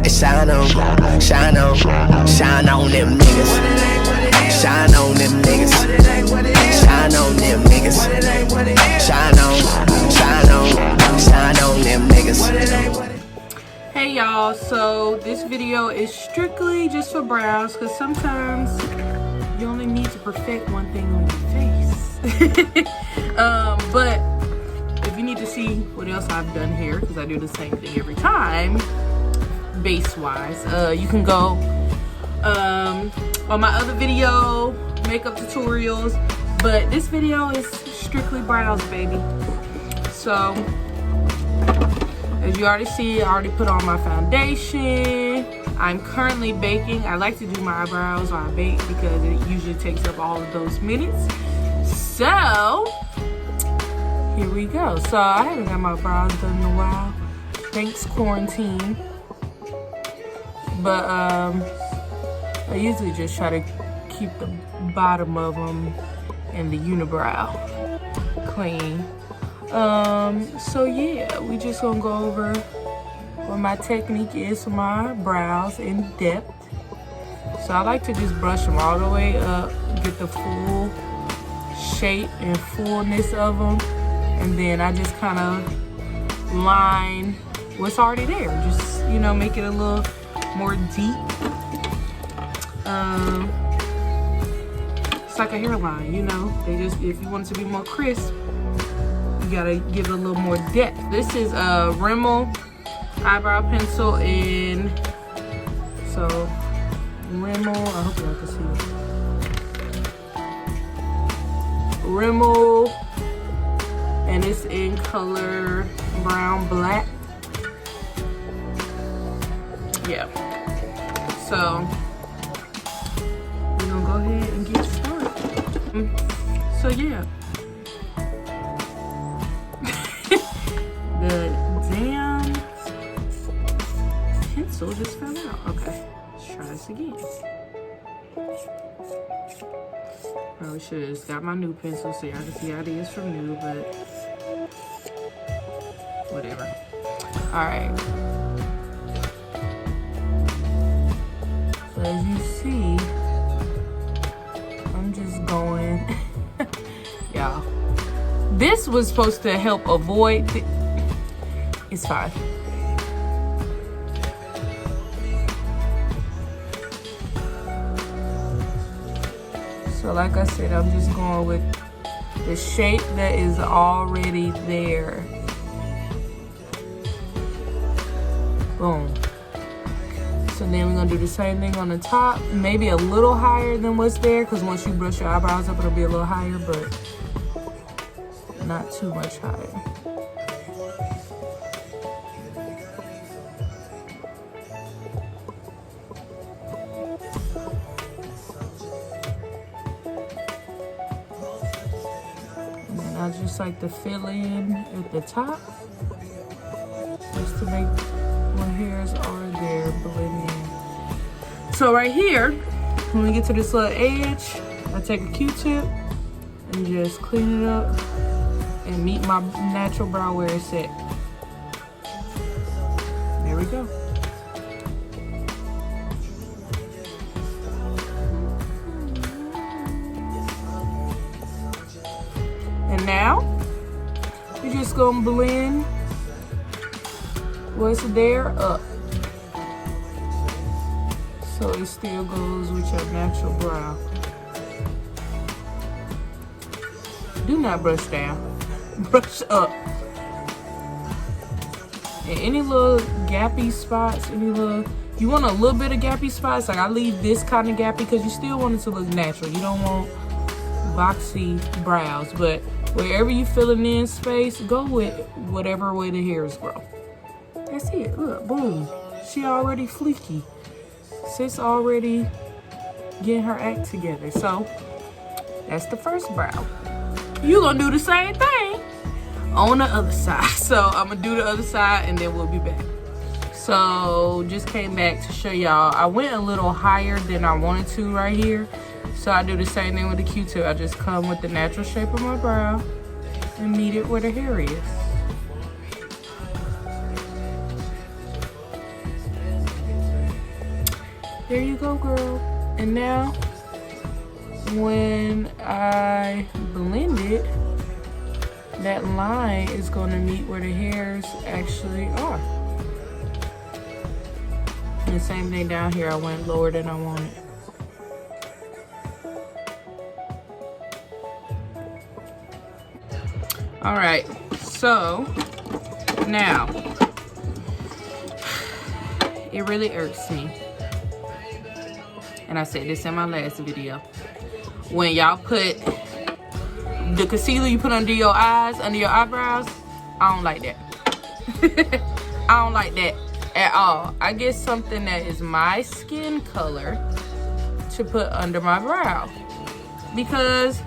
shine on, shine on, shine on them niggas. Shine on them niggas. Shine on them niggas. Shine on, shine on, shine on them niggas. Hey y'all, so this video is strictly just for brows because sometimes you only need to perfect one thing on your face. But if you need to see what else I've done here, because I do the same thing every time, base wise, you can go on my other video, makeup tutorials, but this video is strictly brows, baby. So as you already see, I already put on my foundation. I'm currently baking. I like to do my eyebrows while I bake because it usually takes up all of those minutes. So here we go. So I haven't got my brows done in a while, thanks quarantine. But I usually just try to keep the bottom of them and the unibrow clean. So yeah, we just gonna go over what my technique is for my brows in depth. So I like to just brush them all the way up, get the full shape and fullness of them, and then I just kind of line what's already there, just, you know, make it a little more deep. It's like a hairline, you know, they just, if you want it to be more crisp, you gotta give it a little more depth. This is a Rimmel eyebrow pencil in, so Rimmel, I hope y'all can see it. Rimmel, and it's in color brown black. Yeah, so we're gonna go ahead and get started. So yeah, the damn pencil just fell out. Okay, let's try this again. Probably should have just got my new pencil so y'all can see how it is from new, but whatever. All right. So as you see, I'm just going, y'all. This was supposed to help avoid, it's fine. So like I said, I'm just going with the shape that is already there. Boom. So then we're gonna do the same thing on the top, maybe a little higher than what's there, because once you brush your eyebrows up, it'll be a little higher, but not too much higher. And then I just like to fill in at the top, just to make my hairs are there blend in. So right here, when we get to this little edge, I take a Q-tip and just clean it up and meet my natural brow where it's at. There we go. And now, we're just gonna blend what's there up, so it still goes with your natural brow. Do not brush down, brush up. And any little gappy spots, you want a little bit of gappy spots, like I leave this kind of gappy because you still want it to look natural. You don't want boxy brows, but wherever you filling in space, go with whatever way the hairs grow. That's it. Look, boom. She already fleeky. Sis already getting her act together. So that's the first brow. You gonna do the same thing on the other side. So I'm gonna do the other side and then we'll be back. So just came back to show y'all. I went a little higher than I wanted to right here. So I do the same thing with the Q-tip. I just come with the natural shape of my brow and meet it where the hair is. There you go, girl. And now, when I blend it, that line is going to meet where the hairs actually are. And the same thing down here, I went lower than I wanted. All right, so now, it really irks me, and I said this in my last video, when y'all put the concealer you put under your eyes, under your eyebrows, I don't like that. I don't like that at all. I get something that is my skin color to put under my brow, because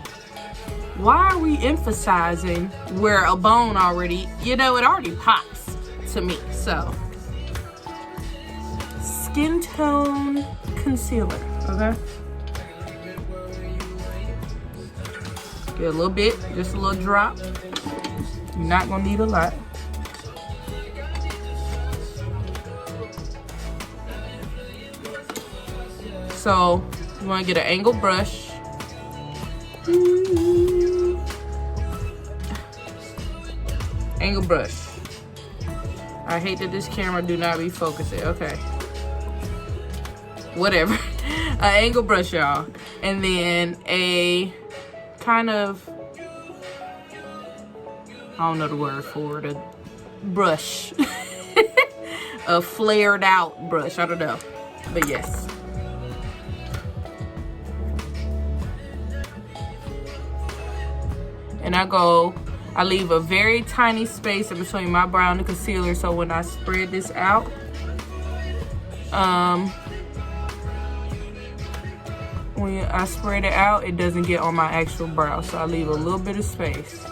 why are we emphasizing where a bone already, you know, it already pops to me. So, skin tone concealer, okay? Get a little bit, just a little drop. You're not gonna need a lot. So, you wanna get an angled brush. Angle brush. I hate that this camera do not refocus it. Okay. Whatever. An angle brush, y'all. And then a kind of, I don't know the word for it, a brush. A flared out brush. I don't know. But yes. And I leave a very tiny space in between my brow and the concealer, so when I spread this out, when I spread it out, it doesn't get on my actual brow, so I leave a little bit of space.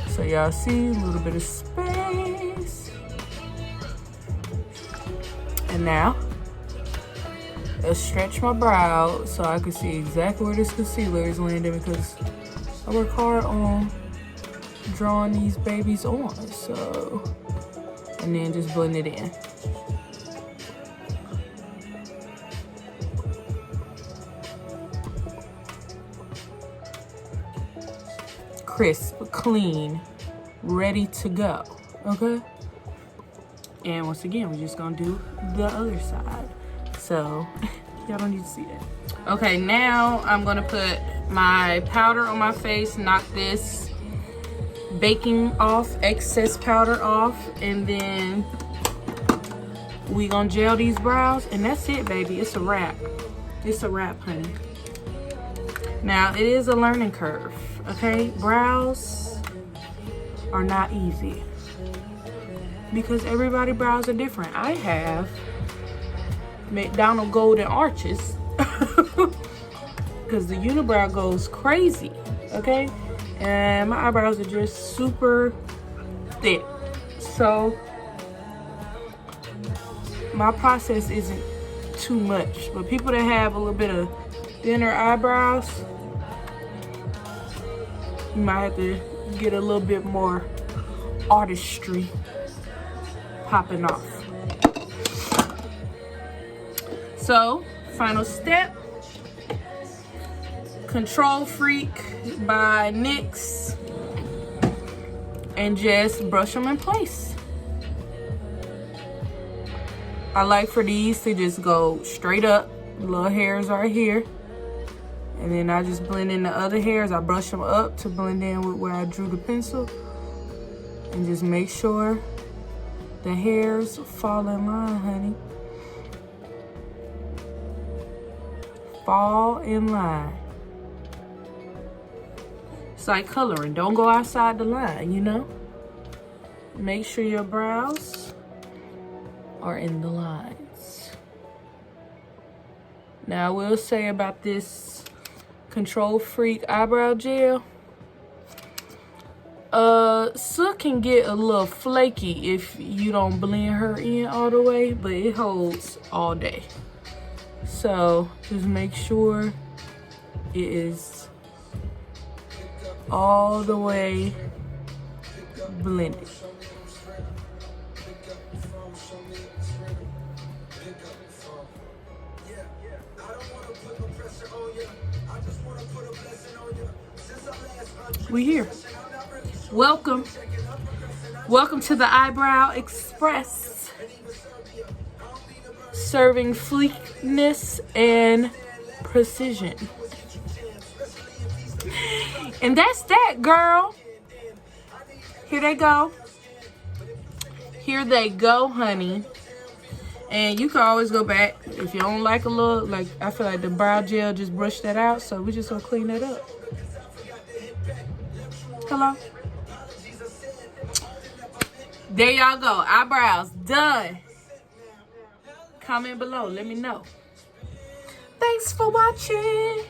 So y'all see, a little bit of space. And now, I'll stretch my brow so I can see exactly where this concealer is landing, because I work hard on drawing these babies on. So, and then just blend it in. Crisp, clean, ready to go, okay? And once again, we're just gonna do the other side. So, y'all don't need to see that. Okay, now I'm gonna put my powder on my face, knock this baking off, excess powder off, and then we gonna gel these brows, and that's it, baby. It's a wrap. It's a wrap, honey. Now, it is a learning curve, okay? Brows are not easy, because everybody's brows are different. I have McDonald golden arches because the unibrow goes crazy, okay? And my eyebrows are just super thick, so my process isn't too much. But people that have a little bit of thinner eyebrows, you might have to get a little bit more artistry popping off. So, final step, Control Freak by NYX, and just brush them in place. I like for these to just go straight up, little hairs right here, and then I just blend in the other hairs. I brush them up to blend in with where I drew the pencil, and just make sure the hairs fall in line, honey. Fall in line. It's like coloring. Don't go outside the line, you know? Make sure your brows are in the lines. Now, I will say about this Control Freak eyebrow gel, Soot can get a little flaky if you don't blend her in all the way, but it holds all day. So just make sure it is all the way blended. We here. Welcome. Welcome to the Eyebrow Express. Serving sleekness and precision. And that's that, girl. Here they go. Here they go, honey. And you can always go back if you don't like a look. Like, I feel like the brow gel just brushed that out, so we just gonna clean that up. Hello. There y'all go. Eyebrows done. Comment below. Let me know. Thanks for watching.